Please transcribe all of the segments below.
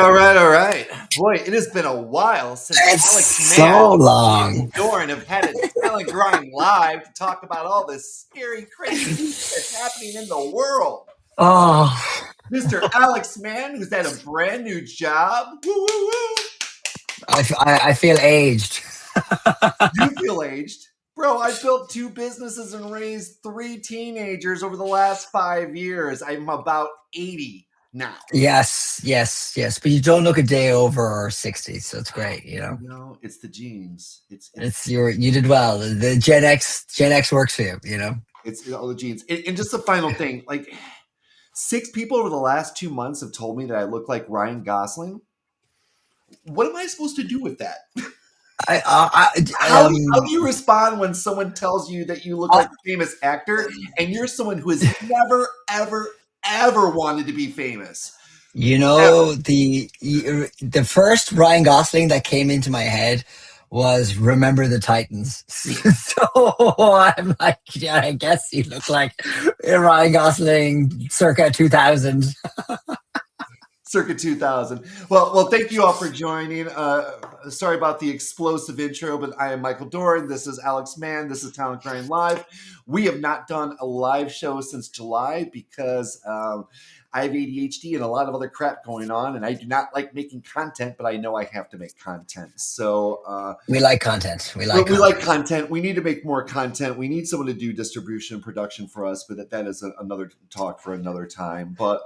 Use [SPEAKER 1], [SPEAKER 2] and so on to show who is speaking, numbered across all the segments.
[SPEAKER 1] all right. Boy, it has been a while since
[SPEAKER 2] It's
[SPEAKER 1] Alex Mann
[SPEAKER 2] so
[SPEAKER 1] and
[SPEAKER 2] long.
[SPEAKER 1] Michael Doran have had a talent grind live to talk about all this scary, crazy news that's happening in the world.
[SPEAKER 2] Oh,
[SPEAKER 1] Mr. Alex Mann, who's at a brand new job. Woo, woo, woo.
[SPEAKER 2] I feel aged.
[SPEAKER 1] You feel aged. Bro, I built 2 businesses and raised 3 teenagers over the last 5 years. I'm about 80 now.
[SPEAKER 2] Yes. But you don't look a day over 60, so it's great.
[SPEAKER 1] It's the genes. It's
[SPEAKER 2] You did well. The Gen X works for you.
[SPEAKER 1] it's all the genes. And just the final thing, like 6 people over the last 2 months have told me that I look like Ryan Gosling. What am I supposed to do with that? How do you respond when someone tells you that you look
[SPEAKER 2] I
[SPEAKER 1] like a famous actor and you're someone who has never, ever, ever wanted to be famous? Ever.
[SPEAKER 2] the first Ryan Gosling that came into my head was Remember the Titans. So I'm like, yeah, I guess you look like Ryan Gosling circa 2000.
[SPEAKER 1] Circa 2000. Well, thank you all for joining. Sorry about the explosive intro, but I am Michael Doran. This is Alex Mann. This is Talent Grind Live. We have not done a live show since July because I have ADHD and a lot of other crap going on, and I do not like making content, but I know I have to make content. So
[SPEAKER 2] We like content.
[SPEAKER 1] we like content. We need to make more content. We need someone to do distribution and production for us, but that is another talk for another time. But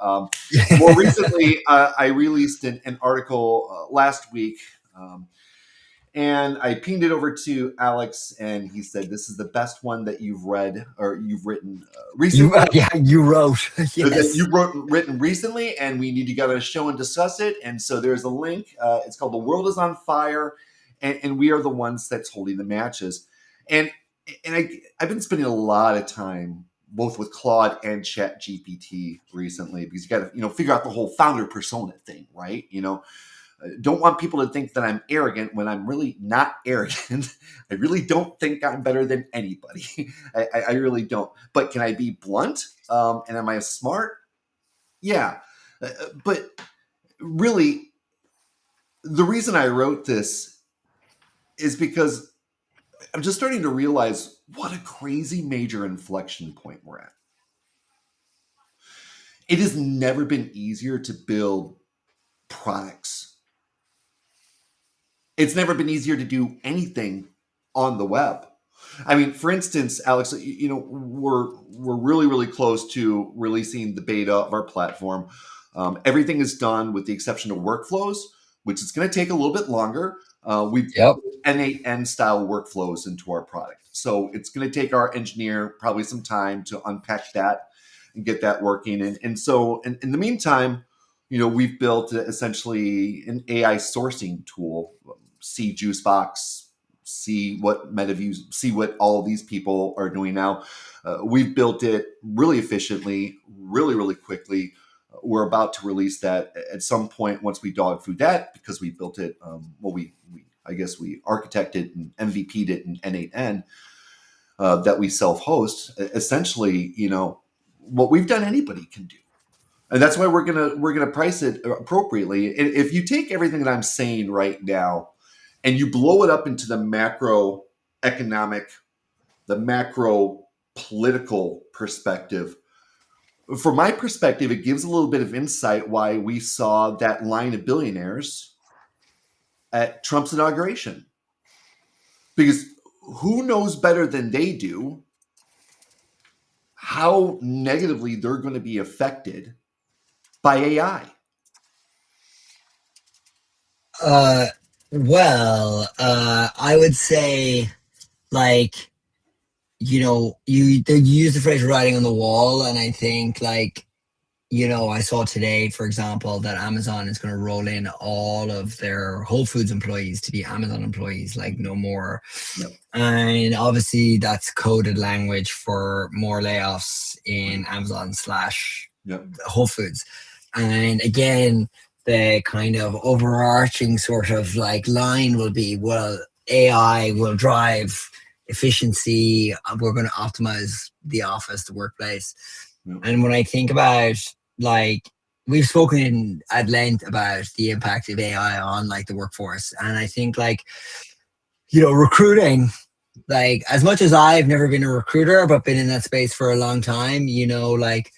[SPEAKER 1] more recently, I released an article last week, and I pinged it over to Alex, and he said, "This is the best one that you've read or you've written recently."
[SPEAKER 2] You wrote.
[SPEAKER 1] That
[SPEAKER 2] Yes.
[SPEAKER 1] written recently, and we need to get on a show and discuss it. And so there's a link. It's called "The World Is on Fire," and we are the ones that's holding the matches. And I've been spending a lot of time both with Claude and Chat GPT recently because you got to figure out the whole founder persona thing, right? Don't want people to think that I'm arrogant when I'm really not arrogant. I really don't think I'm better than anybody. I really don't. But can I be blunt? And am I smart? Yeah. But really, the reason I wrote this is because I'm just starting to realize what a crazy major inflection point we're at. It has never been easier to build products. It's never been easier to do anything on the web. I mean, for instance, Alex, we're really, really close to releasing the beta of our platform. Everything is done with the exception of workflows, which is going to take a little bit longer. We've
[SPEAKER 2] Yep.
[SPEAKER 1] N8N style workflows into our product. So it's going to take our engineer probably some time to unpack that and get that working. And so in the meantime, we've built essentially an AI sourcing tool. See Juicebox, see what MetaViews, see what all these people are doing now. We've built it really efficiently, really, really quickly. We're about to release that at some point once we dog food that because we built it. I guess we architected and MVP'd it in N8N that we self-host. Essentially, what we've done, anybody can do. And that's why we're gonna price it appropriately. And if you take everything that I'm saying right now and you blow it up into the macro economic, the macro political perspective, from my perspective, it gives a little bit of insight why we saw that line of billionaires at Trump's inauguration. Because who knows better than they do how negatively they're going to be affected by AI?
[SPEAKER 2] I would say, like, you use the phrase "writing on the wall," and I think, I saw today, for example, that Amazon is going to roll in all of their Whole Foods employees to be Amazon employees, like no more.
[SPEAKER 1] Yep.
[SPEAKER 2] And obviously, that's coded language for more layoffs in Amazon / Whole Foods. And again, the kind of overarching sort of line will be, well, AI will drive efficiency. We're going to optimize the office, the workplace.
[SPEAKER 1] Yep.
[SPEAKER 2] And when I think about we've spoken at length about the impact of AI on like the workforce, and I think like recruiting, like as much as I've never been a recruiter but been in that space for a long time, like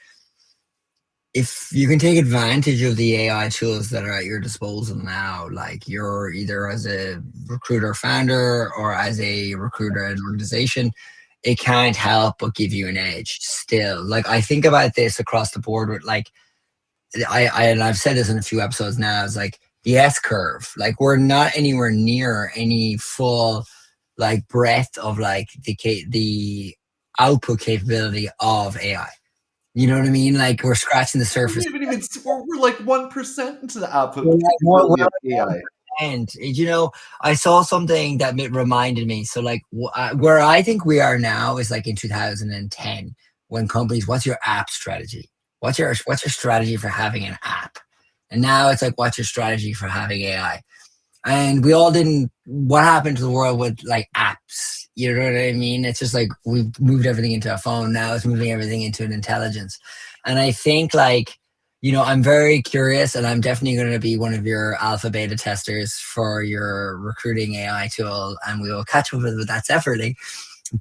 [SPEAKER 2] if you can take advantage of the AI tools that are at your disposal now, like you're either as a recruiter founder or as a recruiter at an organization, it can't help but give you an edge still. Like I think about this across the board with like and I've said this in a few episodes now, it's like the S curve. Like we're not anywhere near any full like breadth of like the output capability of AI. You know what I mean? Like we're scratching the surface.
[SPEAKER 1] We're like 1% into the output
[SPEAKER 2] We're
[SPEAKER 1] capability of AI.
[SPEAKER 2] and I saw something that reminded me. So like where I think we are now is like in 2010 when companies, what's your app strategy? What's your strategy for having an app? And now it's like, what's your strategy for having AI? And we all didn't. What happened to the world with like apps? You know what I mean? It's just like we've moved everything into a phone. Now it's moving everything into an intelligence. And I think like, I'm very curious, and I'm definitely going to be one of your alpha beta testers for your recruiting AI tool, and we will catch up with that separately.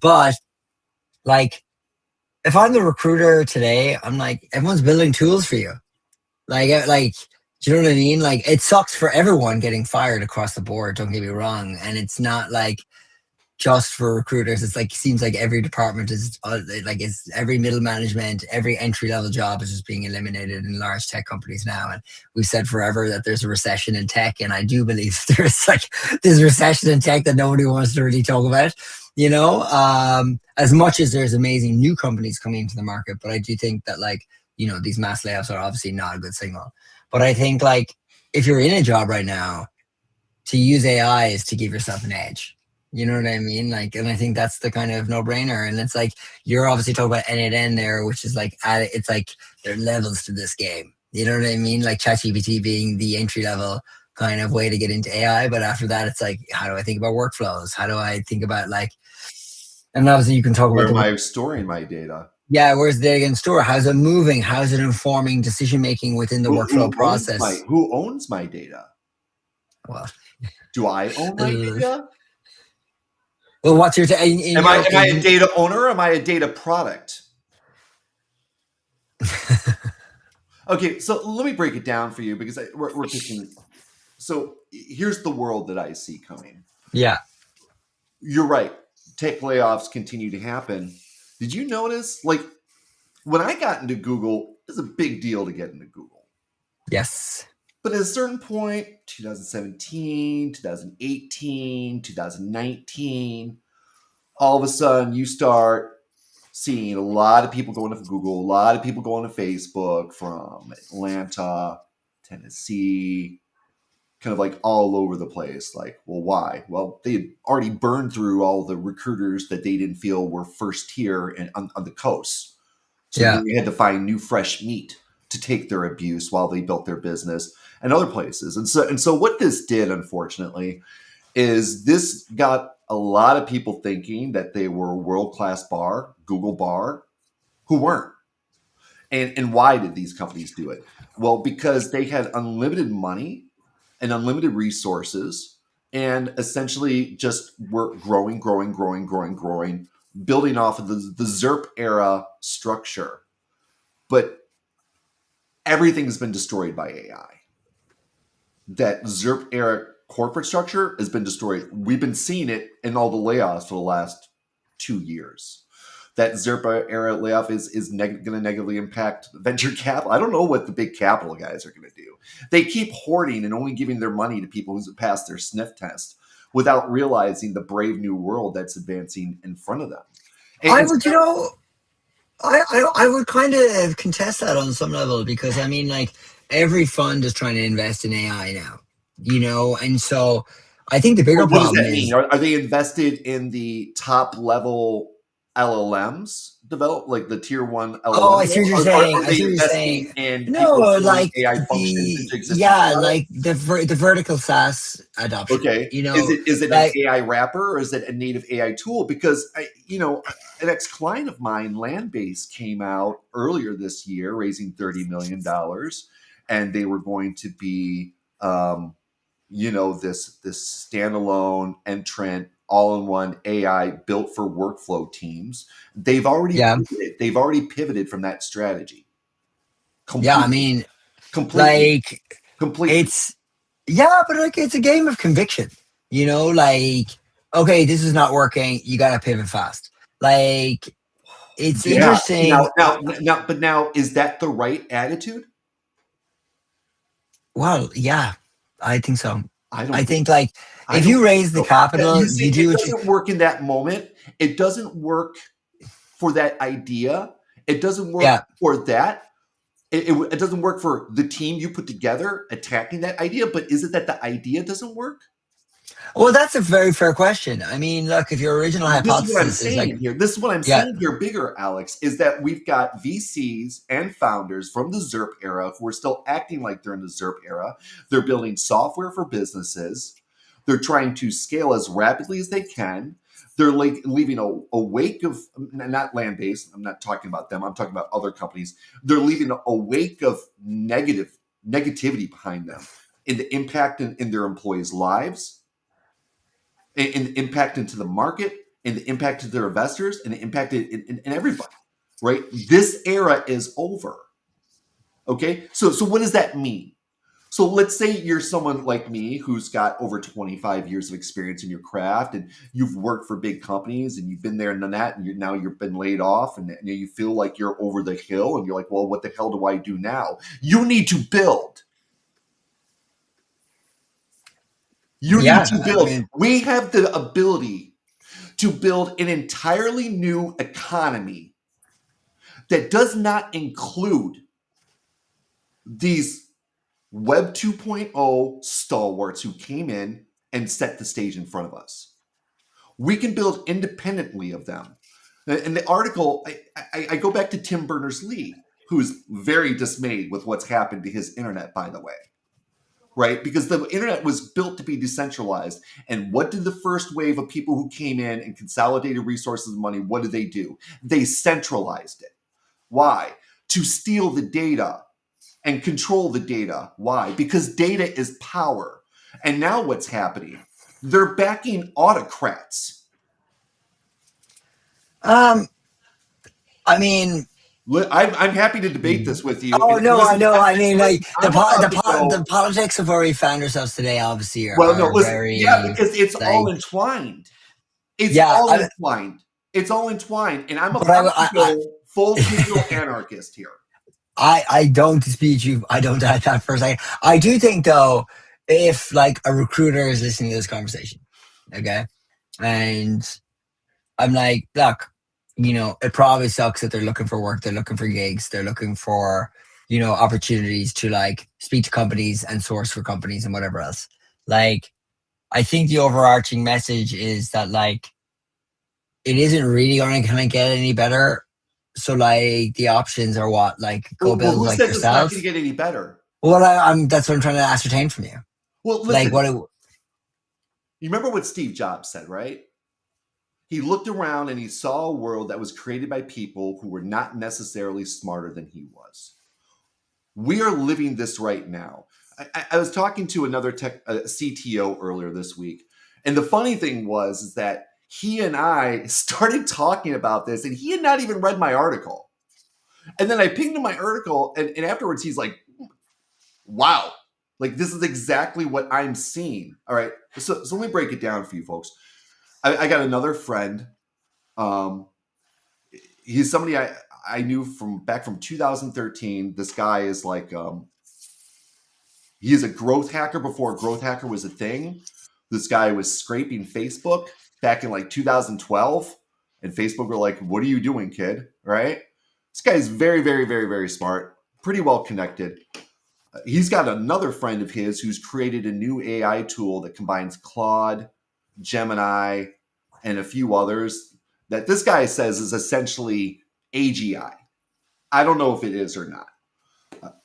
[SPEAKER 2] But like, if I'm the recruiter today, I'm like, everyone's building tools for you. Like, do you know what I mean? Like, it sucks for everyone getting fired across the board. Don't get me wrong, and it's not like just for recruiters. It's like seems like every department is like it's every middle management, every entry level job is just being eliminated in large tech companies now. And we've said forever that there's a recession in tech, and I do believe there's like this recession in tech that nobody wants to really talk about. As much as there's amazing new companies coming into the market, but I do think that like these mass layoffs are obviously not a good signal. But I think like if you're in a job right now, to use AI is to give yourself an edge. You know what I mean? Like, and I think that's the kind of no brainer. And it's like, you're obviously talking about N8N there, which is like, it's like there are levels to this game. You know what I mean? Like ChatGPT being the entry level kind of way to get into AI. But after that, it's like, how do I think about workflows? How do I think about like, and obviously you can talk
[SPEAKER 1] Where
[SPEAKER 2] about
[SPEAKER 1] am I storing my data?
[SPEAKER 2] yeah, where's the data in store? How's it moving? How's it informing decision making within the workflow process?
[SPEAKER 1] Who owns my data?
[SPEAKER 2] Well,
[SPEAKER 1] do I own my data?
[SPEAKER 2] Well, what's your
[SPEAKER 1] am I a data owner? Or am I a data product? Okay, so let me break it down for you because we're picking. So here's the world that I see coming.
[SPEAKER 2] Yeah,
[SPEAKER 1] you're right. Tech layoffs continue to happen. Did you notice, like, when I got into Google, it was a big deal to get into Google.
[SPEAKER 2] Yes.
[SPEAKER 1] But at a certain point, 2017, 2018, 2019, all of a sudden you start seeing a lot of people going to Google, a lot of people going to Facebook from Atlanta, Tennessee, kind of like all over the place. Like, well, why? Well, they had already burned through all the recruiters that they didn't feel were first tier and on the coast. So
[SPEAKER 2] yeah,
[SPEAKER 1] they had to find new fresh meat to take their abuse while they built their business and other places. And so what this did, unfortunately, is this got a lot of people thinking that they were a world-class bar, Google bar, who weren't. And why did these companies do it? Well, because they had unlimited money and unlimited resources and essentially just were growing, building off of the ZERP era structure. But everything's been destroyed by AI. That ZERP era corporate structure has been destroyed. We've been seeing it in all the layoffs for the last 2 years. That ZERP era layoff is going to negatively impact venture capital. I don't know what the big capital guys are going to do. They keep hoarding and only giving their money to people who passed their sniff test without realizing the brave new world that's advancing in front of them.
[SPEAKER 2] I would, I would kind of contest that on some level because I mean, like every fund is trying to invest in AI now, and so I think the bigger
[SPEAKER 1] what does
[SPEAKER 2] problem
[SPEAKER 1] that mean?
[SPEAKER 2] is
[SPEAKER 1] Are they invested in the top level LLMs develop like the tier one LLM?
[SPEAKER 2] oh, I see what you're saying.
[SPEAKER 1] Are
[SPEAKER 2] I
[SPEAKER 1] they
[SPEAKER 2] see what you're
[SPEAKER 1] investing
[SPEAKER 2] saying.
[SPEAKER 1] in
[SPEAKER 2] No,
[SPEAKER 1] people pulling
[SPEAKER 2] like
[SPEAKER 1] AI functions into existing
[SPEAKER 2] yeah,
[SPEAKER 1] products?
[SPEAKER 2] like the vertical SaaS adoption.
[SPEAKER 1] Okay, is it an
[SPEAKER 2] Like
[SPEAKER 1] AI wrapper or is it a native AI tool? Because an ex-client of mine, Landbase, came out earlier this year raising $30 million, and they were going to be, this standalone entrant, all-in-one AI built for workflow teams. They've already
[SPEAKER 2] Yeah.
[SPEAKER 1] pivoted. They've already pivoted from that strategy
[SPEAKER 2] Yeah. I
[SPEAKER 1] completely,
[SPEAKER 2] mean,
[SPEAKER 1] completely,
[SPEAKER 2] like,
[SPEAKER 1] completely.
[SPEAKER 2] it's, yeah, but like, it's a game of conviction, like, okay, this is not working. You got to pivot fast. Like, it's
[SPEAKER 1] Yeah.
[SPEAKER 2] interesting.
[SPEAKER 1] But now, is that the right attitude?
[SPEAKER 2] Well, yeah, I think so.
[SPEAKER 1] I
[SPEAKER 2] I
[SPEAKER 1] don't think
[SPEAKER 2] think, like,
[SPEAKER 1] I
[SPEAKER 2] if
[SPEAKER 1] don't
[SPEAKER 2] you
[SPEAKER 1] think
[SPEAKER 2] raise the
[SPEAKER 1] so. You
[SPEAKER 2] capital,
[SPEAKER 1] see,
[SPEAKER 2] you
[SPEAKER 1] it
[SPEAKER 2] do what you,
[SPEAKER 1] doesn't work in that moment. It doesn't work for that idea. It doesn't work
[SPEAKER 2] yeah.
[SPEAKER 1] for that. It doesn't work for the team you put together attacking that idea. But is it that the idea doesn't work?
[SPEAKER 2] Well, that's a very fair question. I mean, look, if your original
[SPEAKER 1] This is what I'm
[SPEAKER 2] hypothesis is like,
[SPEAKER 1] saying here. This is what I'm
[SPEAKER 2] yeah,
[SPEAKER 1] saying here, bigger, Alex, is that we've got VCs and founders from the ZERP era who are still acting like they're in the ZERP era. They're building software for businesses. They're trying to scale as rapidly as they can. They're like leaving a wake of, not land based. I'm not talking about them. I'm talking about other companies. They're leaving a wake of negativity behind them in the impact in their employees' lives, and the impact into the market, and the impact to their investors, and the impact in everybody, right? This era is over. Okay. So what does that mean? So let's say you're someone like me who's got over 25 years of experience in your craft, and you've worked for big companies, and you've been there and done that, and now you've been laid off, and you feel like you're over the hill, and you're like, well, what the hell do I do now? You need to build. You need
[SPEAKER 2] yeah.
[SPEAKER 1] to
[SPEAKER 2] I
[SPEAKER 1] build.
[SPEAKER 2] mean,
[SPEAKER 1] We have the ability to build an entirely new economy that does not include these Web 2.0 stalwarts who came in and set the stage in front of us. We can build independently of them. In the article, I go back to Tim Berners-Lee, who's very dismayed with what's happened to his internet, by the way, right? Because the internet was built to be decentralized. And what did the first wave of people who came in and consolidated resources and money, what did they do? They centralized it. Why? To steal the data and control the data. Why? Because data is power. And now what's happening? They're backing autocrats.
[SPEAKER 2] um, I mean,
[SPEAKER 1] I'm happy to debate this with you.
[SPEAKER 2] oh
[SPEAKER 1] And
[SPEAKER 2] no, I
[SPEAKER 1] listen,
[SPEAKER 2] know. I mean, like,
[SPEAKER 1] listen, I'm about to
[SPEAKER 2] the
[SPEAKER 1] go.
[SPEAKER 2] politics of where we found ourselves today, obviously,
[SPEAKER 1] Well, no,
[SPEAKER 2] are
[SPEAKER 1] listen, yeah,
[SPEAKER 2] very,
[SPEAKER 1] because it's all
[SPEAKER 2] like,
[SPEAKER 1] entwined. It's
[SPEAKER 2] yeah.
[SPEAKER 1] all entwined. It's all entwined. And I'm
[SPEAKER 2] But
[SPEAKER 1] about to go full digital anarchist here.
[SPEAKER 2] I don't dispute you. I don't doubt that for a second. I do think though, if like a recruiter is listening to this conversation, okay, and I'm like, look, it probably sucks that they're looking for work, they're looking for gigs, they're looking for, opportunities to like speak to companies and source for companies and whatever else. Like, I think the overarching message is that like it isn't really going to kind of get any better. So like the options are what, like go
[SPEAKER 1] Well,
[SPEAKER 2] build
[SPEAKER 1] who
[SPEAKER 2] like
[SPEAKER 1] says it's not going to
[SPEAKER 2] yourself.
[SPEAKER 1] get any better?
[SPEAKER 2] Well, I'm that's what I'm trying to ascertain from you.
[SPEAKER 1] Well,
[SPEAKER 2] Like
[SPEAKER 1] listen,
[SPEAKER 2] what?
[SPEAKER 1] you remember what Steve Jobs said, right? He looked around and he saw a world that was created by people who were not necessarily smarter than he was. We are living this right now. I was talking to another CTO earlier this week, and the funny thing was is that he and I started talking about this, and he had not even read my article. And then I pinged him my article, and afterwards he's like, "Wow, like this is exactly what I'm seeing." All right, so let me break it down for you folks. I got another friend. Um, he's somebody I knew from back from 2013. This guy is like he is a growth hacker before growth hacker was a thing. This guy was scraping Facebook back in like 2012, and Facebook were like, "What are you doing, kid?" Right? This guy is very, very, very, very smart, pretty well connected. He's got another friend of his who's created a new AI tool that combines Claude, Gemini, and a few others that this guy says is essentially AGI. I don't know if it is or not.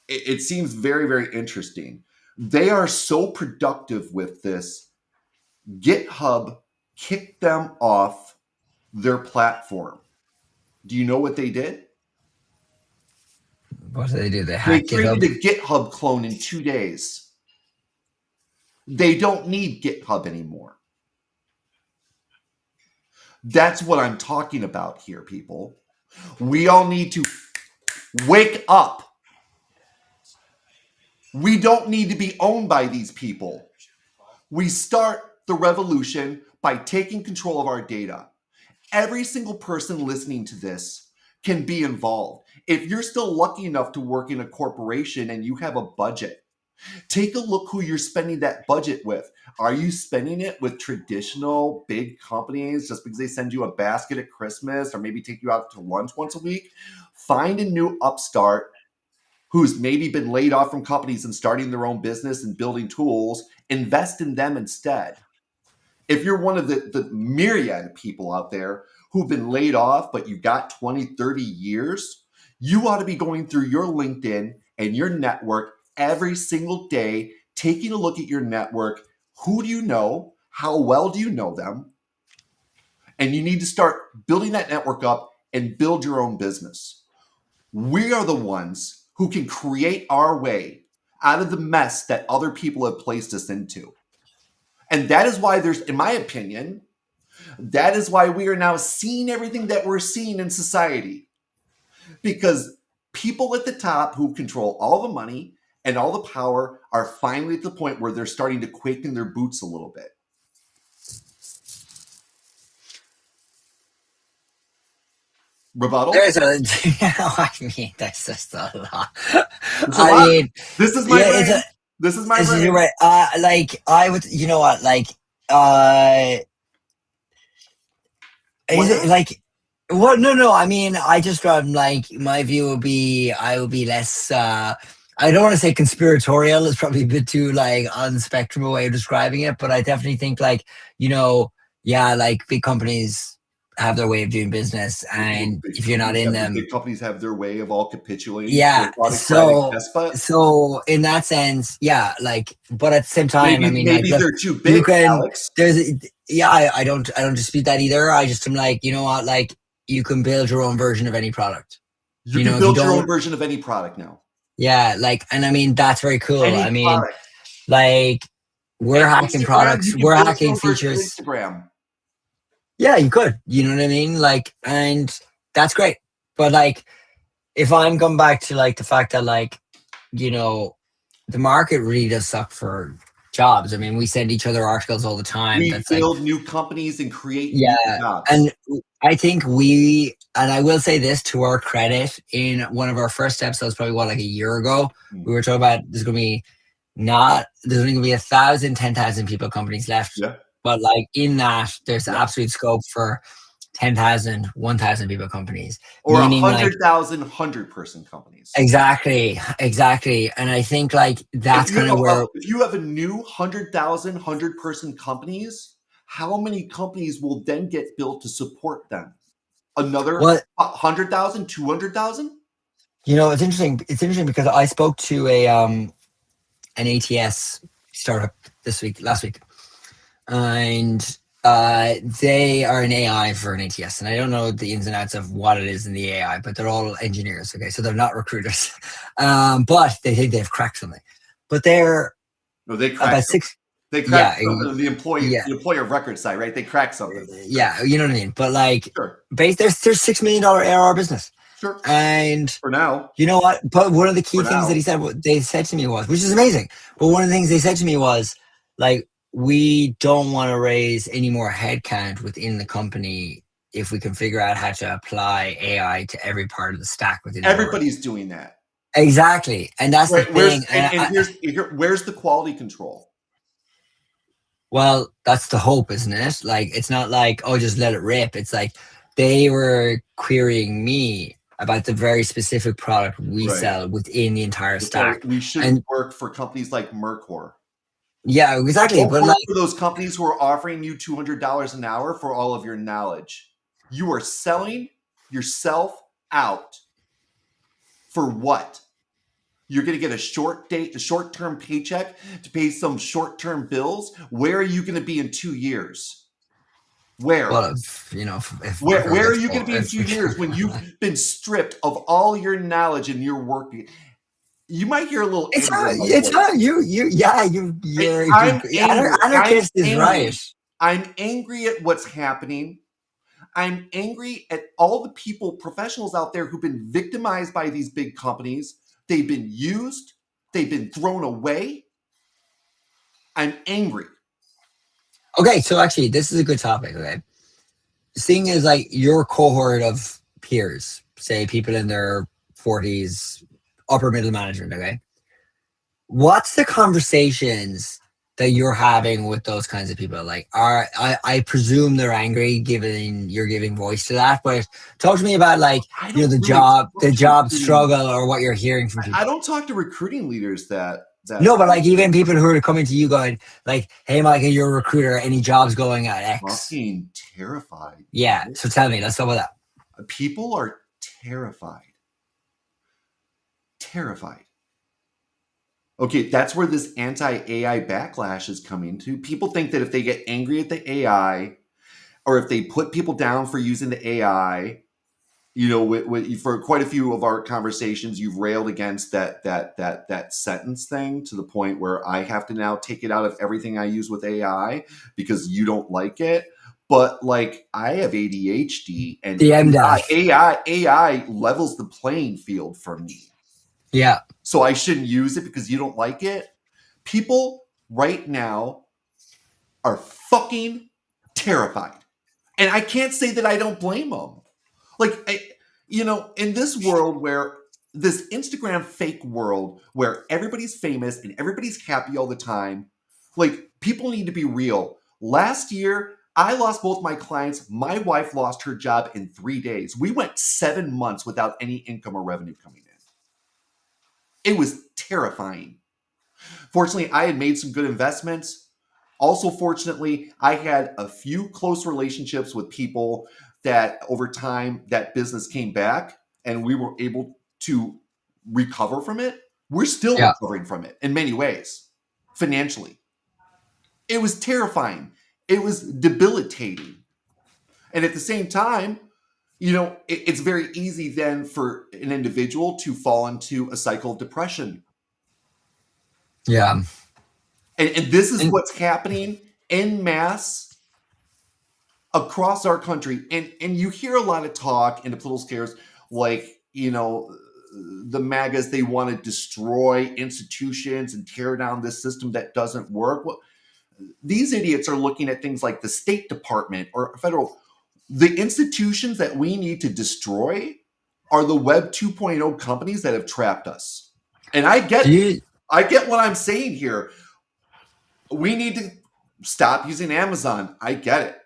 [SPEAKER 1] It seems very, very interesting. They are so productive with this. GitHub kicked them off their platform. Do you know what they did?
[SPEAKER 2] What do? They
[SPEAKER 1] They
[SPEAKER 2] hack
[SPEAKER 1] created
[SPEAKER 2] GitHub?
[SPEAKER 1] a GitHub clone in 2 days. They don't need GitHub anymore. That's what I'm talking about here, people. We all need to wake up. We don't need to be owned by these people. We start the revolution by taking control of our data. Every single person listening to this can be involved. If you're still lucky enough to work in a corporation and you have a budget, take a look who you're spending that budget with. Are you spending it with traditional big companies just because they send you a basket at Christmas or maybe take you out to lunch once a week? Find a new upstart who's maybe been laid off from companies and starting their own business and building tools. Invest in them instead. If you're one of the myriad of people out there who've been laid off, but you got 20, 30 years, you ought to be going through your LinkedIn and your network every single day, taking a look at your network. Who do you know? How well do you know them? And you need to start building that network up and build your own business. We are the ones who can create our way out of the mess that other people have placed us into. And that is why there's, in my opinion, that is why we are now seeing everything that we're seeing in society. Because people at the top who control all the money and all the power are finally at the point where they're starting to quake in their boots a little bit. Rebuttal?
[SPEAKER 2] There's a, I mean, that's just a lot.
[SPEAKER 1] It's a
[SPEAKER 2] I
[SPEAKER 1] lot.
[SPEAKER 2] mean,
[SPEAKER 1] This is my
[SPEAKER 2] yeah, it's a,
[SPEAKER 1] brain. This is my
[SPEAKER 2] this is
[SPEAKER 1] brain.
[SPEAKER 2] right. Like I would, you know what, like, is it like, what? No, no. I mean, I just like my view would be, I would be less. I don't want to say conspiratorial. It's probably a bit too like on the spectrum of way of describing it, but I definitely think like, you know, yeah, like big companies have their way of doing business, and if you're not in them,
[SPEAKER 1] Big companies have their way of all capitulating to
[SPEAKER 2] yeah.
[SPEAKER 1] an autocratic
[SPEAKER 2] So,
[SPEAKER 1] despot.
[SPEAKER 2] so in that sense, yeah. Like, but at the same time, I mean, like,
[SPEAKER 1] Maybe
[SPEAKER 2] look,
[SPEAKER 1] they're too
[SPEAKER 2] you
[SPEAKER 1] big,
[SPEAKER 2] can.
[SPEAKER 1] Alex.
[SPEAKER 2] There's, yeah. I don't dispute that either. I just am like, you know what, like, you can build your own version of any product.
[SPEAKER 1] You
[SPEAKER 2] You
[SPEAKER 1] can
[SPEAKER 2] know, if you
[SPEAKER 1] build your own
[SPEAKER 2] don't,
[SPEAKER 1] version of any product now.
[SPEAKER 2] yeah. Like, and I mean, that's very cool.
[SPEAKER 1] Any
[SPEAKER 2] I mean,
[SPEAKER 1] product.
[SPEAKER 2] like, we're
[SPEAKER 1] And
[SPEAKER 2] hacking
[SPEAKER 1] Instagram,
[SPEAKER 2] products.
[SPEAKER 1] you can
[SPEAKER 2] We're
[SPEAKER 1] build your
[SPEAKER 2] hacking
[SPEAKER 1] own version of
[SPEAKER 2] features.
[SPEAKER 1] Instagram.
[SPEAKER 2] Yeah, you could. You know what I mean? Like, and that's great. But like, if I'm going back to like the fact that like, you know, the market really does suck for jobs. I mean, we send each other articles all the time.
[SPEAKER 1] We
[SPEAKER 2] That's like,
[SPEAKER 1] build new companies and create new
[SPEAKER 2] yeah.
[SPEAKER 1] jobs.
[SPEAKER 2] And I think we, and I will say this to our credit, in one of our first episodes, probably what, like a year ago, we were talking about there's going to be there's only going to be 1,000, 10,000 people companies left.
[SPEAKER 1] Yeah.
[SPEAKER 2] But like in that, there's absolute scope for 10,000, 1,000 people companies.
[SPEAKER 1] Or
[SPEAKER 2] Meaning like,
[SPEAKER 1] 100,000 100-person companies.
[SPEAKER 2] exactly. And I think like that's kind of where,
[SPEAKER 1] if you have a new 100,000 100-person companies, how many companies will then get built to support them? Another
[SPEAKER 2] well,
[SPEAKER 1] 100,000, 200,000?
[SPEAKER 2] you know, it's interesting. It's interesting because I spoke to an ATS startup last week, and they are an AI for an ATS, and I don't know the ins and outs of what it is in the AI, but they're all engineers. Okay, so they're not recruiters, but they think they've cracked something. But they're
[SPEAKER 1] They cracked
[SPEAKER 2] about
[SPEAKER 1] something.
[SPEAKER 2] six.
[SPEAKER 1] They cracked
[SPEAKER 2] Yeah,
[SPEAKER 1] something on the employer of record side, right? They cracked something.
[SPEAKER 2] Yeah, you know what I mean. But like,
[SPEAKER 1] sure.
[SPEAKER 2] There's $6 million ARR business.
[SPEAKER 1] Sure.
[SPEAKER 2] And
[SPEAKER 1] for now,
[SPEAKER 2] you know what? But one of the key
[SPEAKER 1] For
[SPEAKER 2] things
[SPEAKER 1] now.
[SPEAKER 2] that he said, what they said to me was, which is amazing. But one of the things they said to me was, like, we don't want to raise any more headcount within the company if we can figure out how to apply AI to every part of the stack within the
[SPEAKER 1] everybody's doing that.
[SPEAKER 2] Exactly, and that's the thing.
[SPEAKER 1] Where's the quality control?
[SPEAKER 2] Well, that's the hope, isn't it? Like, it's not like, oh, just let it rip. It's like they were querying me about the very specific product we sell within the entire stack.
[SPEAKER 1] We shouldn't work for companies like Mercor.
[SPEAKER 2] Yeah, exactly.
[SPEAKER 1] Don't
[SPEAKER 2] but
[SPEAKER 1] work
[SPEAKER 2] like,
[SPEAKER 1] for those companies who are offering you $200 an hour for all of your knowledge. You are selling yourself out for what? You're going to get a short-term paycheck to pay some short-term bills. Where are you going to be in 2 years? Where?
[SPEAKER 2] Well, if
[SPEAKER 1] Where,
[SPEAKER 2] Marco
[SPEAKER 1] where are
[SPEAKER 2] gets
[SPEAKER 1] you going to
[SPEAKER 2] bought,
[SPEAKER 1] be in a few years when you've been stripped of all your knowledge and your work? You might hear a little anger in my
[SPEAKER 2] it's
[SPEAKER 1] voice.
[SPEAKER 2] not you. Yeah,
[SPEAKER 1] I'm angry. I'm
[SPEAKER 2] anarchist is right.
[SPEAKER 1] angry. I'm angry at what's happening. I'm angry at all the people, professionals out there who've been victimized by these big companies. They've been used. They've been thrown away. I'm angry.
[SPEAKER 2] Okay, so actually, this is a good topic. Okay, seeing as like your cohort of peers, say people in their 40s, upper middle management. Okay, what's the conversations that you're having with those kinds of people? Like, I presume they're angry, given you're giving voice to that. But talk to me about like
[SPEAKER 1] I don't
[SPEAKER 2] the
[SPEAKER 1] really talk to
[SPEAKER 2] job
[SPEAKER 1] recruiting.
[SPEAKER 2] struggle, or what you're hearing from
[SPEAKER 1] I
[SPEAKER 2] people.
[SPEAKER 1] don't talk to recruiting leaders that
[SPEAKER 2] No, but like even people who are coming to you going like, "Hey, Michael, you're a recruiter. Any jobs going at X?"
[SPEAKER 1] fucking terrified.
[SPEAKER 2] Yeah. So tell me, let's talk about that.
[SPEAKER 1] People are terrified. Terrified. Okay, that's where this anti-AI backlash is coming to. People think that if they get angry at the AI or if they put people down for using the AI, for quite a few of our conversations, you've railed against that sentence thing to the point where I have to now take it out of everything I use with AI because you don't like it. But like I have ADHD and
[SPEAKER 2] DM that.
[SPEAKER 1] AI levels the playing field for me.
[SPEAKER 2] Yeah.
[SPEAKER 1] So I shouldn't use it because you don't like it. People right now are fucking terrified. And I can't say that I don't blame them. Like, in this world where this Instagram fake world where everybody's famous and everybody's happy all the time, like, people need to be real. Last year, I lost both my clients. My wife lost her job in 3 days. We went 7 months without any income or revenue coming in. It was terrifying. Fortunately, I had made some good investments. Also, fortunately, I had a few close relationships with people that over time that business came back and we were able to recover from it. We're still
[SPEAKER 2] Yeah.
[SPEAKER 1] recovering from it in many ways, financially. It was terrifying. It was debilitating. And at the same time, it's very easy then for an individual to fall into a cycle of depression.
[SPEAKER 2] Yeah.
[SPEAKER 1] And this is
[SPEAKER 2] And
[SPEAKER 1] what's happening en masse across our country. And you hear a lot of talk in the political scares, like, the MAGAs, they want to destroy institutions and tear down this system that doesn't work. Well, these idiots are looking at things like the State Department or federal. The institutions that we need to destroy are the Web 2.0 companies that have trapped us. And
[SPEAKER 2] do you
[SPEAKER 1] I get what I'm saying here. We need to stop using Amazon. I get it.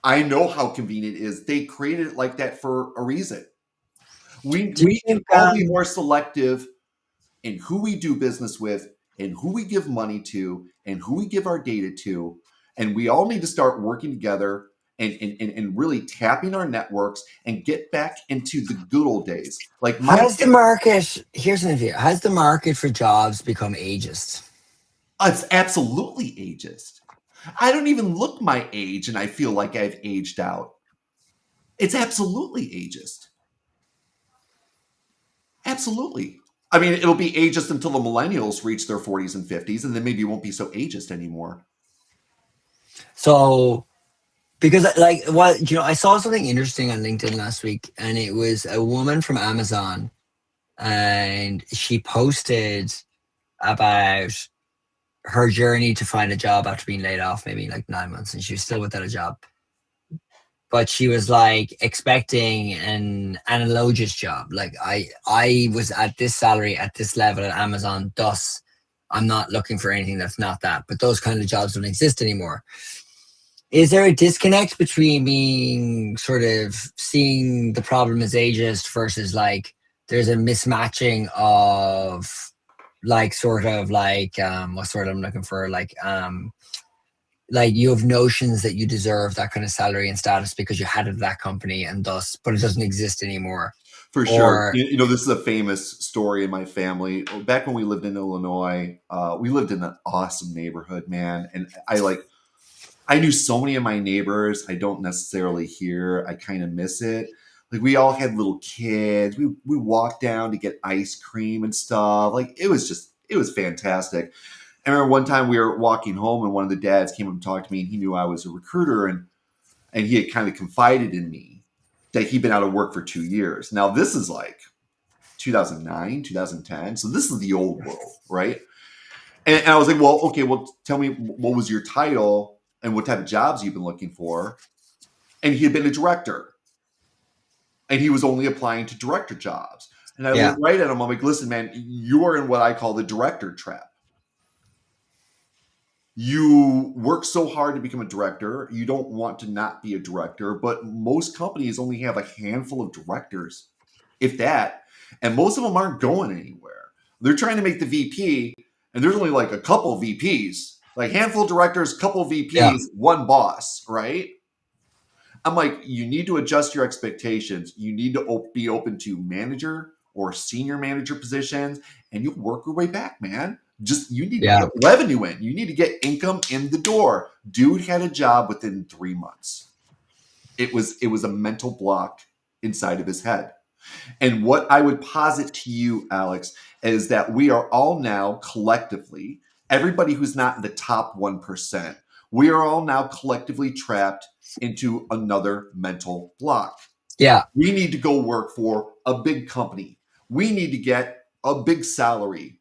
[SPEAKER 1] I know how convenient it is. They created it like that for a reason. We
[SPEAKER 2] do you
[SPEAKER 1] we can
[SPEAKER 2] think
[SPEAKER 1] all be more selective in who we do business with and who we give money to and who we give our data to. And we all need to start working together and really tapping our networks and get back into the good old days. Like my
[SPEAKER 2] has the market here's an idea. Has the market for jobs become ageist?
[SPEAKER 1] it's absolutely ageist. I don't even look my age and I feel like I've aged out. It's absolutely ageist. Absolutely. I mean, it'll be ageist until the millennials reach their 40s and 50s, and then maybe it won't be so ageist anymore.
[SPEAKER 2] So because like what I saw something interesting on LinkedIn last week, and it was a woman from Amazon, and she posted about her journey to find a job after being laid off maybe like 9 months, and she was still without a job. But she was like expecting an analogous job. Like I was at this salary at this level at Amazon, thus I'm not looking for anything that's not that. But those kind of jobs don't exist anymore. Is there a disconnect between being sort of seeing the problem as ageist versus like there's a mismatching of like sort of like what sort I'm looking for like you have notions that you deserve that kind of salary and status because you had it at that company and thus but it doesn't exist anymore,
[SPEAKER 1] For sure.
[SPEAKER 2] or
[SPEAKER 1] This is a famous story in my family. Back when we lived in Illinois, we lived in an awesome neighborhood, man. And I like I knew so many of my neighbors. I don't necessarily hear. I kind of miss it. Like we all had little kids. We walked down to get ice cream and stuff. Like it was fantastic. I remember one time we were walking home and one of the dads came up and talked to me and he knew I was a recruiter and he had kind of confided in me that he'd been out of work for 2 years. Now this is like 2009, 2010. So this is the old world, right? And I was like, well, okay, well, tell me what was your title and what type of jobs you've been looking for. And he had been a director and he was only applying to director jobs. And I
[SPEAKER 2] Yeah.
[SPEAKER 1] looked right at him. I'm like, listen, man, you are in what I call the director trap. You work so hard to become a director. You don't want to not be a director, but most companies only have a handful of directors, if that. And most of them aren't going anywhere. They're trying to make the VP, and there's only like a couple of VPs, like handful of directors, couple of
[SPEAKER 2] Yeah.
[SPEAKER 1] VPs, one boss, right? I'm like, you need to adjust your expectations. You need to be open to manager or senior manager positions, and you'll work your way back, man. Just you need to
[SPEAKER 2] Yeah.
[SPEAKER 1] put revenue in. You need to get income in the door. Dude had a job within 3 months. It was a mental block inside of his head. And what I would posit to you, Alex, is that we are all now collectively, everybody who's not in the top 1%, we are all now collectively trapped into another mental block.
[SPEAKER 2] Yeah.
[SPEAKER 1] We need to go work for a big company. We need to get a big salary.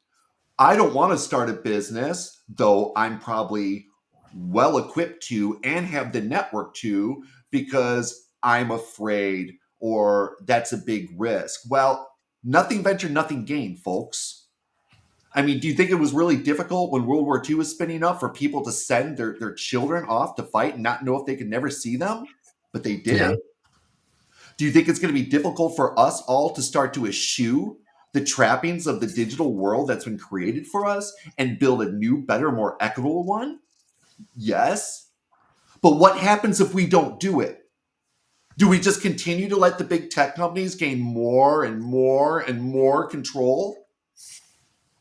[SPEAKER 1] I don't want to start a business, though I'm probably well equipped to and have the network to because I'm afraid or that's a big risk. Well, nothing venture, nothing gain, folks. I mean, do you think it was really difficult when World War II was spinning up for people to send their children off to fight and not know if they could never see them? But they did
[SPEAKER 2] Yeah.
[SPEAKER 1] it. Do you think it's going to be difficult for us all to start to eschew the trappings of the digital world that's been created for us and build a new, better, more equitable one? Yes. But what happens if we don't do it? Do we just continue to let the big tech companies gain more and more and more control?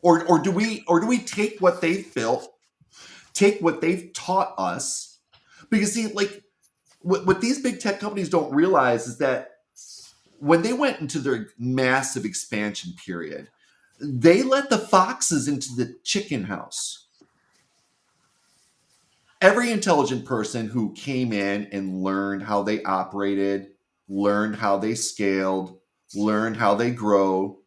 [SPEAKER 1] Or do we take what they've built, take what they've taught us? Because see, like what these big tech companies don't realize is that when they went into their massive expansion period, they let the foxes into the chicken house. Every intelligent person who came in and learned how they operated, learned how they scaled, learned how they grew,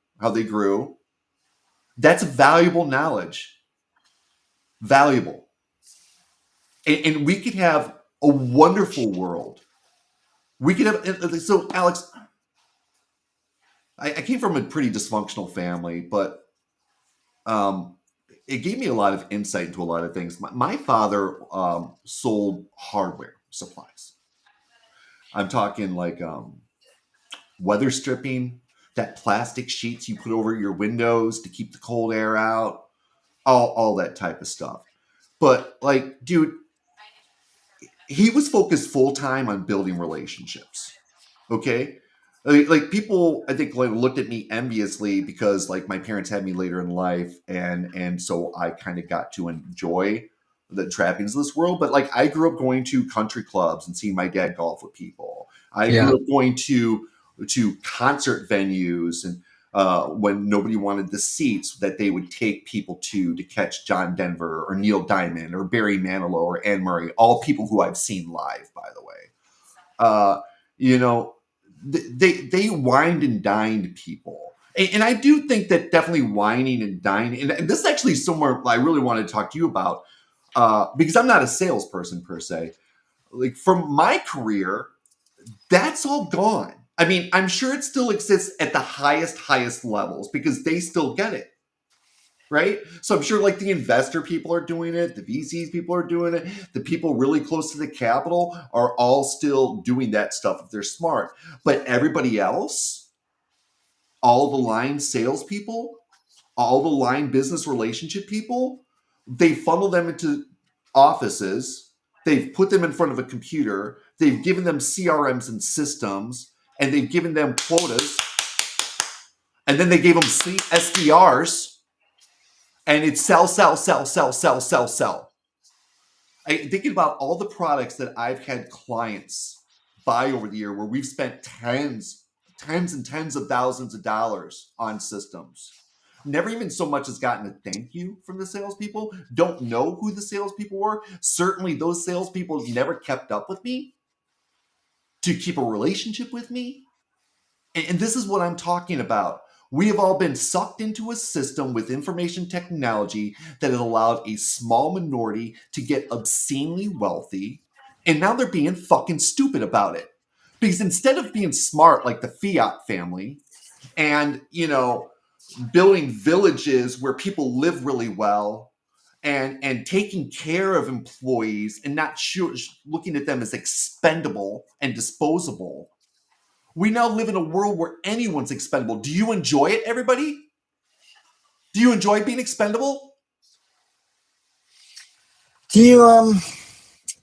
[SPEAKER 1] that's valuable knowledge. Valuable. And we could have a wonderful world. We could have, so Alex, I came from a pretty dysfunctional family, but um, it gave me a lot of insight into a lot of things. My father sold hardware supplies. I'm talking like weather stripping, that plastic sheets you put over your windows to keep the cold air out, all that type of stuff. But like, dude, he was focused full time on building relationships. Okay. Like people, I think, like looked at me enviously because like my parents had me later in life, and so I kind of got to enjoy the trappings of this world. But like I grew up going to country clubs and seeing my dad golf with people. I
[SPEAKER 2] Yeah.
[SPEAKER 1] grew up going to concert venues and when nobody wanted the seats that they would take people to catch John Denver or Neil Diamond or Barry Manilow or Anne Murray, all people who I've seen live, by the way. You know, they wined and dined people. And I do think that definitely whining and dining, and this is actually somewhere I really wanted to talk to you about, because I'm not a salesperson per se. Like from my career, that's all gone. I mean, I'm sure it still exists at the highest levels because they still get it. Right. So I'm sure like the investor people are doing it. The VCs people are doing it. The people really close to the capital are all still doing that stuff if they're smart. But everybody else, all the line salespeople, all the line business relationship people, they funnel them into offices. They've put them in front of a computer. They've given them CRMs and systems, and they've given them quotas. And then they gave them SDRs, and it's sell, sell, sell, sell, sell, sell, sell. thinking about all the products that I've had clients buy over the year where we've spent tens and tens of thousands of dollars on systems. Never even so much as gotten a thank you from the salespeople. Don't know who the salespeople were. Certainly, those salespeople never kept up with me to keep a relationship with me. And this is what I'm talking about. We have all been sucked into a system with information technology that has allowed a small minority to get obscenely wealthy, and now they're being fucking stupid about it. Because instead of being smart like the Fiat family and, building villages where people live really well and taking care of employees and not looking at them as expendable and disposable, we now live in a world where anyone's expendable. Do you enjoy it, everybody? Do you enjoy being expendable?
[SPEAKER 2] Do you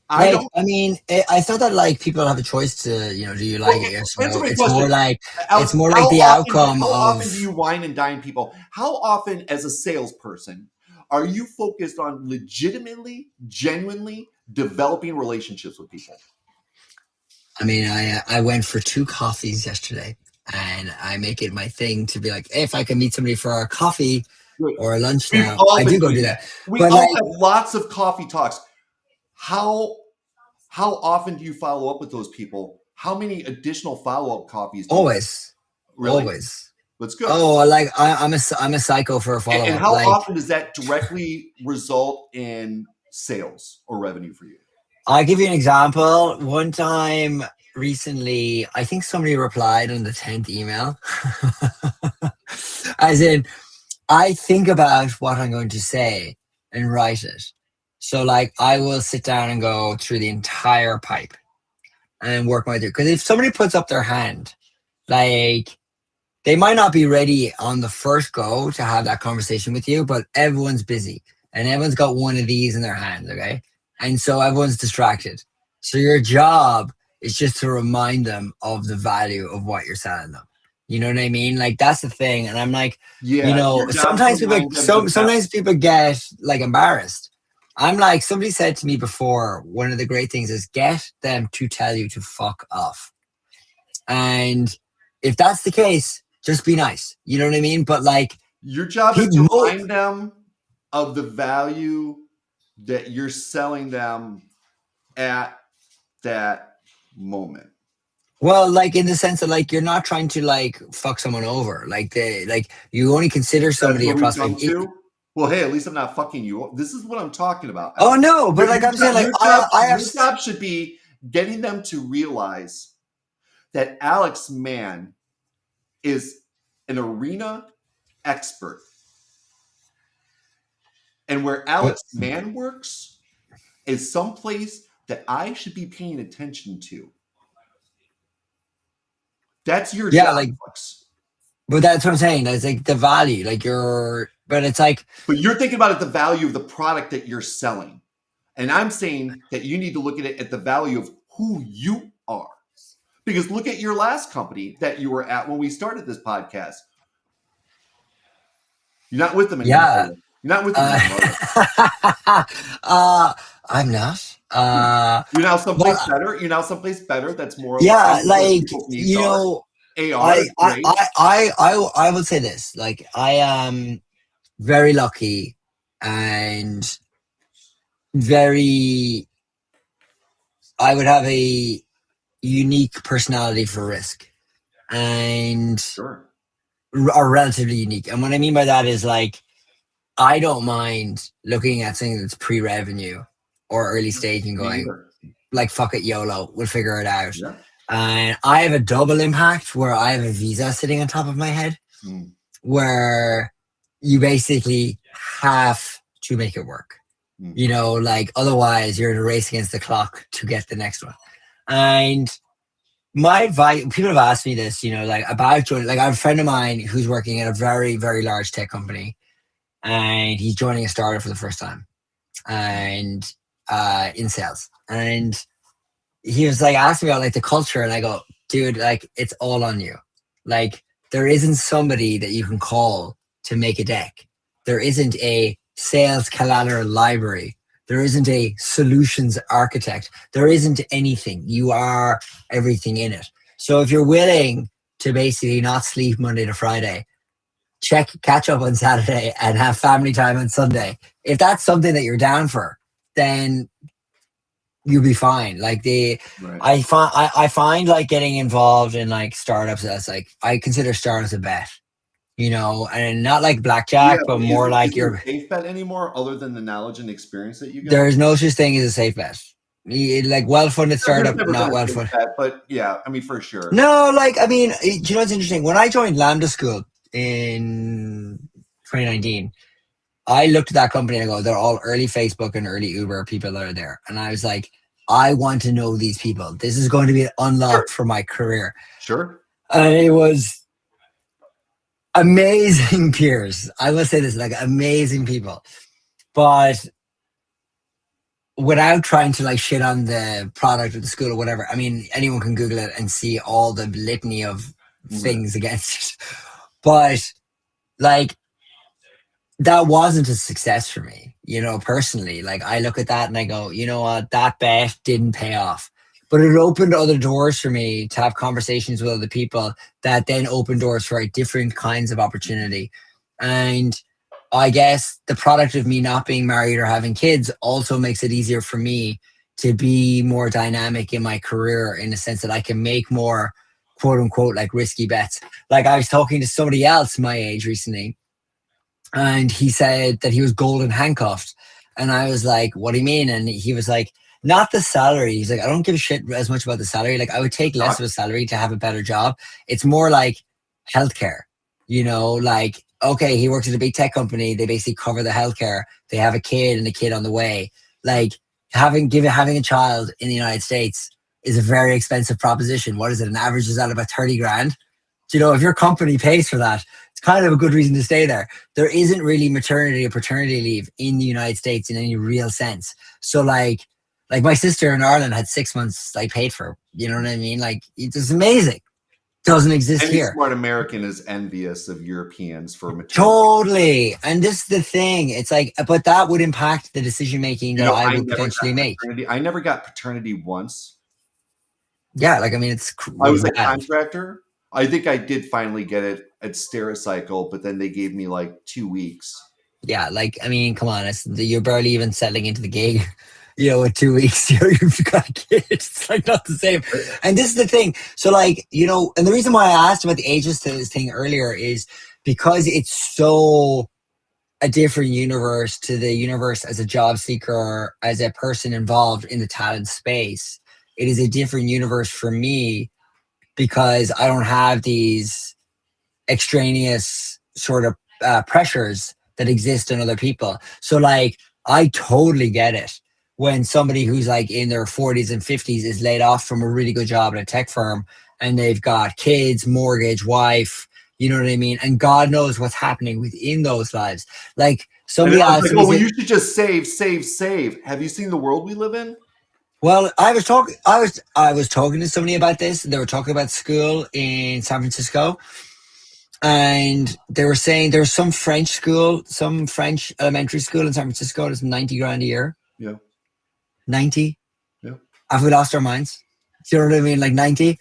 [SPEAKER 1] I don't.
[SPEAKER 2] I mean, I thought that like people have a choice to, do you like it? Yes or
[SPEAKER 1] Answer
[SPEAKER 2] no.
[SPEAKER 1] my
[SPEAKER 2] It's
[SPEAKER 1] question.
[SPEAKER 2] more like
[SPEAKER 1] Alex,
[SPEAKER 2] it's more like the outcome
[SPEAKER 1] how
[SPEAKER 2] of.
[SPEAKER 1] often do you wine and dine people? How often, as a salesperson, are you focused on legitimately, genuinely developing relationships with people?
[SPEAKER 2] I mean, I went for 2 coffees yesterday, and I make it my thing to be like, hey, if I can meet somebody for a coffee
[SPEAKER 1] Good.
[SPEAKER 2] or a lunch
[SPEAKER 1] We've
[SPEAKER 2] now,
[SPEAKER 1] all
[SPEAKER 2] I
[SPEAKER 1] been
[SPEAKER 2] do go
[SPEAKER 1] doing
[SPEAKER 2] do
[SPEAKER 1] that.
[SPEAKER 2] that.
[SPEAKER 1] We
[SPEAKER 2] But
[SPEAKER 1] all
[SPEAKER 2] like
[SPEAKER 1] have lots of coffee talks. How often do you follow up with those people? How many additional follow-up coffees do you have?
[SPEAKER 2] always,
[SPEAKER 1] Really?
[SPEAKER 2] always.
[SPEAKER 1] That's good.
[SPEAKER 2] Oh, like I'm a psycho for a follow
[SPEAKER 1] And
[SPEAKER 2] up.
[SPEAKER 1] how
[SPEAKER 2] Like
[SPEAKER 1] often does that directly result in sales or revenue for you?
[SPEAKER 2] I'll give you an example. One time recently, I think somebody replied on the 10th email. As in, I think about what I'm going to say and write it. So, like, I will sit down and go through the entire pipe and work my way through. Because if somebody puts up their hand, like, they might not be ready on the first go to have that conversation with you, but everyone's busy and everyone's got one of these in their hands, okay? And so everyone's distracted. So your job is just to remind them of the value of what you're selling them. You know what I mean? Like that's the thing. And I'm like,
[SPEAKER 1] Yeah, your job is to
[SPEAKER 2] sometimes
[SPEAKER 1] remind them the
[SPEAKER 2] sometimes people get like embarrassed. I'm like, somebody said to me before, one of the great things is get them to tell you to fuck off. And if that's the case, just be nice. You know what I mean? But like,
[SPEAKER 1] your job is to remind them of the value that you're selling them at that moment.
[SPEAKER 2] well, like in the sense that like you're not trying to like fuck someone over. Like you only consider
[SPEAKER 1] That's
[SPEAKER 2] somebody
[SPEAKER 1] where
[SPEAKER 2] a
[SPEAKER 1] we've come
[SPEAKER 2] prospect.
[SPEAKER 1] to. Well, hey, at least I'm not fucking you. This is what I'm talking about,
[SPEAKER 2] Oh
[SPEAKER 1] Alex.
[SPEAKER 2] no, but like I'm saying, like
[SPEAKER 1] Your job should be getting them to realize that Alex Mann is an arena expert. And where Alex Mann works is someplace that I should be paying attention to. That's your job,
[SPEAKER 2] like,
[SPEAKER 1] Alex.
[SPEAKER 2] but that's what I'm saying. It's like the value, but it's like,
[SPEAKER 1] but you're thinking about it, the value of the product that you're selling. And I'm saying that you need to look at it at the value of who you are. Because look at your last company that you were at when we started this podcast. You're not with them anymore.
[SPEAKER 2] yeah.
[SPEAKER 1] You're not with them anymore.
[SPEAKER 2] I'm not.
[SPEAKER 1] You're now someplace better. You're now someplace better. That's more
[SPEAKER 2] yeah,
[SPEAKER 1] what
[SPEAKER 2] like
[SPEAKER 1] people's needs are. AR
[SPEAKER 2] I,
[SPEAKER 1] is
[SPEAKER 2] I,
[SPEAKER 1] great.
[SPEAKER 2] I would say this. Like, I am very lucky and very. I would have a unique personality for risk, and
[SPEAKER 1] Sure.
[SPEAKER 2] are relatively unique. And what I mean by that is like, I don't mind looking at something that's pre-revenue or early stage and going, like, fuck it, YOLO, we'll figure it out.
[SPEAKER 1] Yeah.
[SPEAKER 2] And I have a double impact where I have a visa sitting on top of my head, where you basically have to make it work. You know, like otherwise you're in a race against the clock to get the next one. And my advice, people have asked me this, like about joining, like I have a friend of mine who's working at a very, very large tech company, and he's joining a startup for the first time, and in sales. And he was like asking me about like the culture, and I go, dude, like it's all on you. Like there isn't somebody that you can call to make a deck. There isn't a sales collateral library There isn't a solutions architect. There isn't anything. You are everything in it. So if you're willing to basically not sleep Monday to Friday, catch up on Saturday and have family time on Sunday. If that's something that you're down for, then you'll be fine. Like
[SPEAKER 1] Right.
[SPEAKER 2] I find like getting involved in like startups. That's like I consider startups a bet, and not like
[SPEAKER 1] Yeah,
[SPEAKER 2] blackjack, but
[SPEAKER 1] but
[SPEAKER 2] more
[SPEAKER 1] is
[SPEAKER 2] like
[SPEAKER 1] it
[SPEAKER 2] you're.
[SPEAKER 1] a safe bet anymore other than the knowledge and experience that you get?
[SPEAKER 2] There is no such thing as a safe bet. Like well-funded
[SPEAKER 1] No, there's
[SPEAKER 2] startup,
[SPEAKER 1] never been
[SPEAKER 2] not
[SPEAKER 1] a safe
[SPEAKER 2] well-funded.
[SPEAKER 1] bet, but yeah, I mean, for sure.
[SPEAKER 2] No, like I mean, do you know what's interesting? When I joined Lambda School in 2019, I looked at that company and I go, they're all early Facebook and early Uber people that are there. And I was like, I want to know these people. This is going to be an
[SPEAKER 1] Sure.
[SPEAKER 2] unlock for my career.
[SPEAKER 1] Sure.
[SPEAKER 2] And it was amazing peers. I will say this, like amazing people. But without trying to like shit on the product or the school or whatever, I mean, anyone can Google it and see all the litany of
[SPEAKER 1] Yeah.
[SPEAKER 2] things against it. But like that wasn't a success for me, personally. Like I look at that and I go, you know what, that bet didn't pay off. But it opened other doors for me to have conversations with other people that then opened doors for different kinds of opportunity. And I guess the product of me not being married or having kids also makes it easier for me to be more dynamic in my career in the sense that I can make more quote unquote like risky bets. Like I was talking to somebody else my age recently and he said that he was golden handcuffed. And I was like, what do you mean? And he was like, not the salary. He's like, I don't give a shit as much about the salary. Like, I would take less of a salary to have a better job. It's more like healthcare, like, okay, he works at a big tech company. They basically cover the healthcare. They have a kid and a kid on the way. Like, having a child in the United States is a very expensive proposition. What is it? An average is at about 30 grand. If your company pays for that, it's kind of a good reason to stay there. There isn't really maternity or paternity leave in the United States in any real sense. So like my sister in Ireland had 6 months like paid for. You know what I mean? Like it's amazing. Doesn't exist
[SPEAKER 1] Any
[SPEAKER 2] here.
[SPEAKER 1] smart American is envious of Europeans for maternity.
[SPEAKER 2] Totally. And this is the thing. It's like, but that would impact the decision making that I
[SPEAKER 1] I
[SPEAKER 2] would
[SPEAKER 1] never
[SPEAKER 2] potentially
[SPEAKER 1] got
[SPEAKER 2] make.
[SPEAKER 1] paternity. I never got paternity once.
[SPEAKER 2] Yeah, like I mean, it's
[SPEAKER 1] I was a
[SPEAKER 2] mad.
[SPEAKER 1] contractor. I think I did finally get it at Stericycle, but then they gave me like 2 weeks.
[SPEAKER 2] Yeah, like I mean, come on, you're barely even settling into the gig. With 2 weeks, you've got a kid. It's like not the same. And this is the thing. So, like, and the reason why I asked about the ages to this thing earlier is because it's so a different universe to the universe as a job seeker, as a person involved in the talent space. It is a different universe for me because I don't have these extraneous sort of pressures that exist in other people. So like I totally get it when somebody who's like in their 40s and 50s is laid off from a really good job at a tech firm and they've got kids, mortgage, wife, you know what I mean? And God knows what's happening within those lives. Like
[SPEAKER 1] And
[SPEAKER 2] somebody
[SPEAKER 1] I was
[SPEAKER 2] asked
[SPEAKER 1] like,
[SPEAKER 2] me,
[SPEAKER 1] oh, well, you should just save, save, save. Have you seen the world we live in?
[SPEAKER 2] well, I was talking to somebody about this. They were talking about school in San Francisco and they were saying there's some French school, some French elementary school in San Francisco that's 90 grand a year.
[SPEAKER 1] Yeah.
[SPEAKER 2] 90?
[SPEAKER 1] Yeah.
[SPEAKER 2] Have we lost our minds? Do you know what I mean? Like 90?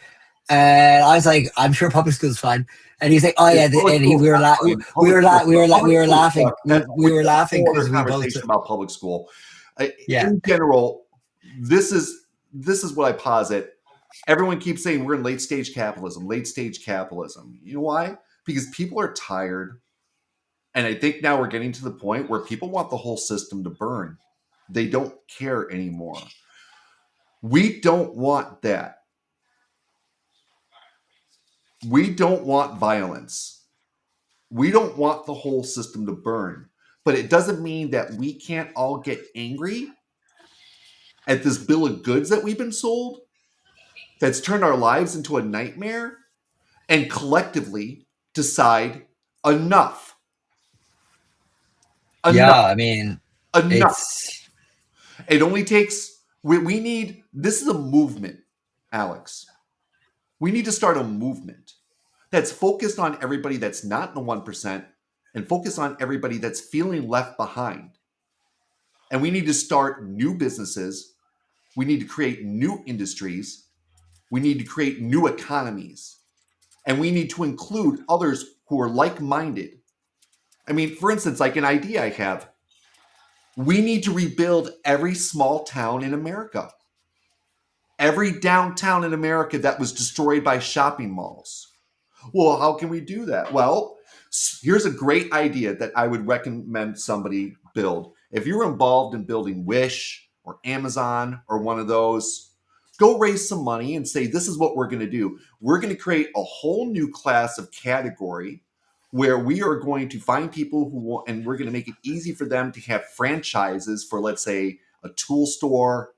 [SPEAKER 2] And I was like, I'm sure public school's fine. And he's like, oh yeah,
[SPEAKER 1] Public
[SPEAKER 2] and
[SPEAKER 1] school's
[SPEAKER 2] we were
[SPEAKER 1] not fine. Public school sucks.
[SPEAKER 2] we
[SPEAKER 1] Public
[SPEAKER 2] were
[SPEAKER 1] school
[SPEAKER 2] laughing,
[SPEAKER 1] sucks. That's
[SPEAKER 2] we were
[SPEAKER 1] a
[SPEAKER 2] laughing
[SPEAKER 1] whole other
[SPEAKER 2] because we both,
[SPEAKER 1] conversation about public school.
[SPEAKER 2] yeah,
[SPEAKER 1] In general, this is what I posit. Everyone keeps saying we're in late stage capitalism, late stage capitalism. You know why? Because people are tired. And I think now we're getting to the point where people want the whole system to burn. They don't care anymore. We don't want that. We don't want violence. We don't want the whole system to burn. But it doesn't mean that we can't all get angry at this bill of goods that we've been sold that's turned our lives into a nightmare and collectively decide enough.
[SPEAKER 2] yeah.
[SPEAKER 1] Enough.
[SPEAKER 2] I mean,
[SPEAKER 1] Enough.
[SPEAKER 2] it's
[SPEAKER 1] It only takes, we need, this is a movement, Alex. We need to start a movement that's focused on everybody that's not in the 1% and focus on everybody that's feeling left behind. And we need to start new businesses. We need to create new industries. We need to create new economies. And we need to include others who are like minded. I mean, for instance, like an idea I have, we need to rebuild every small town in America, every downtown in America that was destroyed by shopping malls. Well, how can we do that? Well, here's a great idea that I would recommend somebody build. If you're involved in building Wish or Amazon or one of those, go raise some money and say, this is what we're going to do. We're going to create a whole new class of category where we are going to find people who want, and we're going to make it easy for them to have franchises for, let's say, a tool store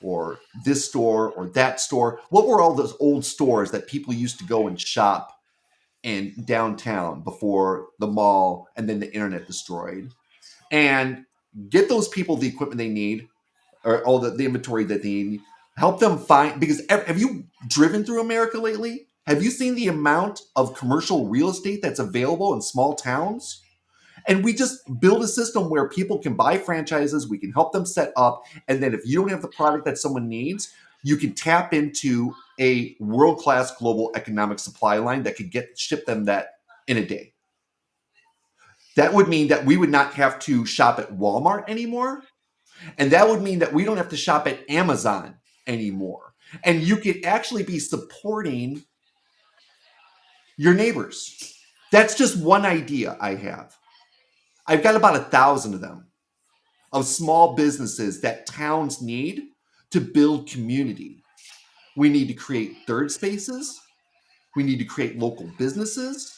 [SPEAKER 1] or this store or that store. What were all those old stores that people used to go and shop in downtown before the mall and then the internet destroyed? And get those people the equipment they need, or all the inventory that they need. Help them find, because have you driven through America lately? Have you seen the amount of commercial real estate that's available in small towns? And we just build a system where people can buy franchises, we can help them set up, and then if you don't have the product that someone needs, you can tap into a world-class global economic supply line that could ship them that in a day. That would mean that we would not have to shop at Walmart anymore. And that would mean that we don't have to shop at Amazon anymore. And you could actually be supporting your neighbors. That's just one idea I have. I've got about 1,000 of them, of small businesses that towns need to build community. We need to create third spaces. We need to create local businesses.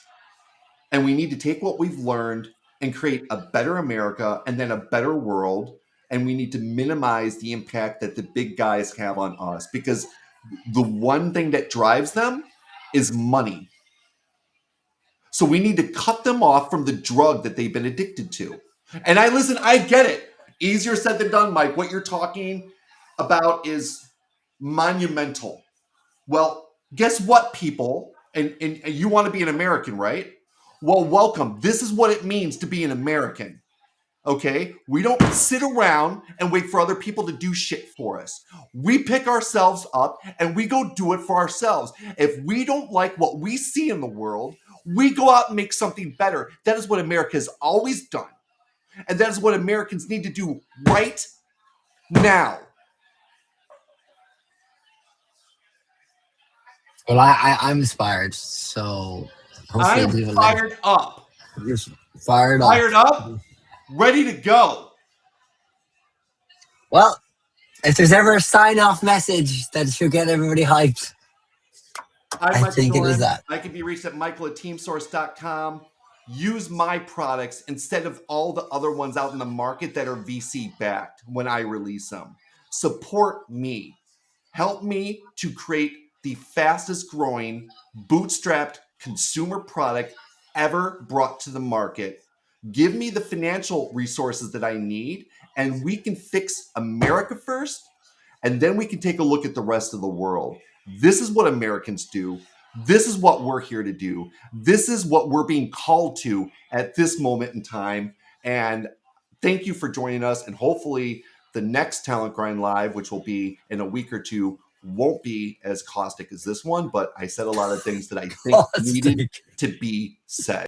[SPEAKER 1] And we need to take what we've learned and create a better America and then a better world. And we need to minimize the impact that the big guys have on us, because the one thing that drives them is money. So we need to cut them off from the drug that they've been addicted to. And I get it. Easier said than done, Mike. What you're talking about is monumental. Well, guess what, people? And you want to be an American, right? Well, welcome. This is what it means to be an American. Okay? We don't sit around and wait for other people to do shit for us. We pick ourselves up and we go do it for ourselves. If we don't like what we see in the world, we go out and make something better. That is what America has always done. And that is what Americans need to do right now.
[SPEAKER 2] Well, I'm inspired, so hopefully
[SPEAKER 1] I'm fired up.
[SPEAKER 2] You're fired up.
[SPEAKER 1] Fired up, ready to go.
[SPEAKER 2] Well, if there's ever a sign-off message that should get everybody hyped, I think it is that.
[SPEAKER 1] I can be reached at michael@teamsource.com. Use my products instead of all the other ones out in the market that are VC backed when I release them. Support me. Help me to create the fastest growing bootstrapped consumer product ever brought to the market. Give me the financial resources that I need, and we can fix America first, and then we can take a look at the rest of the world. This is what Americans do. This is what we're here to do. This is what we're being called to at this moment in time. And thank you for joining us. And hopefully the next Talent Grind Live, which will be in a week or two, won't be as caustic as this one. But I said a lot of things that I think needed to be said.